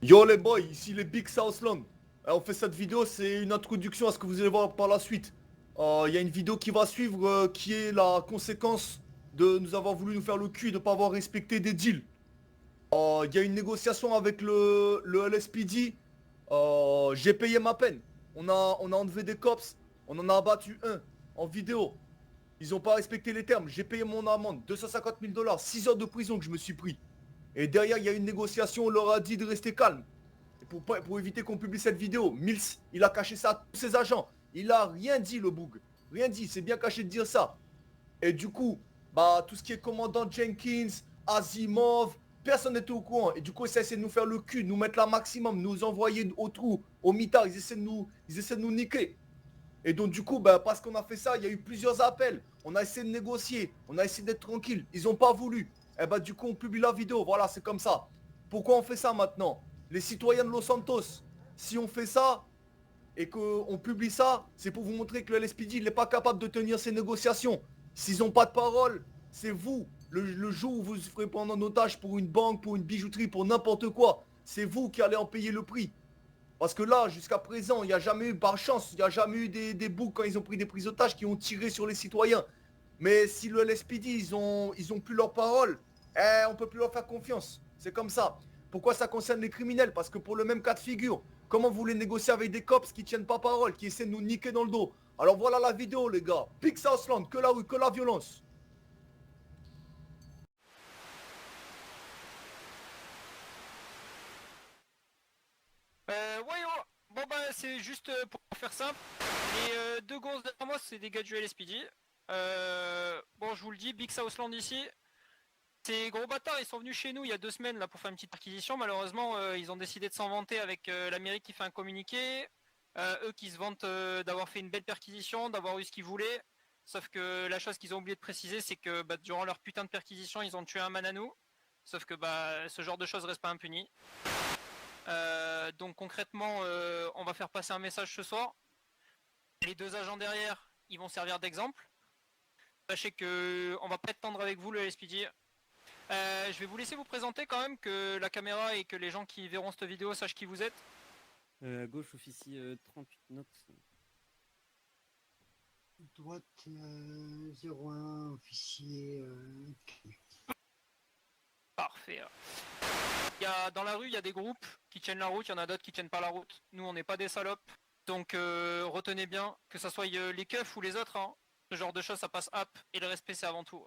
Yo les boys, ici les Big Southland. On fait cette vidéo, c'est une introduction à ce que vous allez voir par la suite. Il y a une vidéo qui va suivre qui est la conséquence de nous avoir voulu nous faire le cul et de ne pas avoir respecté des deals. Il y a une négociation avec le LSPD. J'ai payé ma peine. On a enlevé des cops. On en a abattu un en vidéo. Ils n'ont pas respecté les termes. J'ai payé mon amende, 250 000 dollars, 6 heures de prison que je me suis pris. Et derrière, il y a une négociation, on leur a dit de rester calme. Et pour éviter qu'on publie cette vidéo, Mills, il a caché ça à tous ses agents. Il a rien dit, le boug. Rien dit, c'est bien caché de dire ça. Et du coup, bah, tout ce qui est commandant Jenkins, Asimov, personne n'était au courant. Et du coup, ils essaient de nous faire le cul, de nous mettre la maximum, nous envoyer au trou, au mitard. Ils essaient de nous niquer. Et donc, du coup, bah, parce qu'on a fait ça, il y a eu plusieurs appels. On a essayé de négocier, on a essayé d'être tranquille. Ils n'ont pas voulu. Et bah, du coup, on publie la vidéo. Voilà, c'est comme ça. Pourquoi on fait ça maintenant? Les citoyens de Los Santos, si on fait ça et qu'on publie ça, c'est pour vous montrer que le LSPD n'est pas capable de tenir ses négociations. S'ils n'ont pas de parole, c'est vous. Le jour où vous ferez prendre en otage pour une banque, pour une bijouterie, pour n'importe quoi, c'est vous qui allez en payer le prix. Parce que là, jusqu'à présent, il n'y a jamais eu, par chance, il n'y a jamais eu des boucs quand ils ont pris des prises d'otages qui ont tiré sur les citoyens. Mais si le LSPD, ils ont plus leur parole, on peut plus leur faire confiance. C'est comme ça. Pourquoi ça concerne les criminels? Parce que pour le même cas de figure, comment vous voulez négocier avec des cops qui tiennent pas parole, qui essaient de nous niquer dans le dos? Alors voilà la vidéo, les gars. Big Southland, que la rue, que la violence. Ouais, oh, bon bah c'est juste pour faire simple. Les deux grosses derrière moi c'est des gars du LSPD. Bon je vous le dis, Big Southland ici. Ces gros bâtards ils sont venus chez nous il y a 2 semaines là pour faire une petite perquisition. Malheureusement ils ont décidé de s'en vanter avec l'Amérique qui fait un communiqué. Eux qui se vantent d'avoir fait une belle perquisition, d'avoir eu ce qu'ils voulaient. Sauf que la chose qu'ils ont oublié de préciser c'est que bah, durant leur putain de perquisition ils ont tué un Mananou. Sauf que bah ce genre de choses reste pas impuni. Donc concrètement, on va faire passer un message ce soir. Les deux agents derrière, ils vont servir d'exemple. Sachez que on va pas être tendre avec vous, le LSPD. Je vais vous laisser vous présenter quand même, que la caméra et que les gens qui verront cette vidéo sachent qui vous êtes. À gauche, officier 38 notes. Droite 01, officier. Parfait. Dans la rue, il y a des groupes qui tiennent la route, il y en a d'autres qui tiennent pas la route. Nous, on n'est pas des salopes. Donc retenez bien, que ça soit les keufs ou les autres, hein, ce genre de choses, ça passe up, et le respect, c'est avant tout.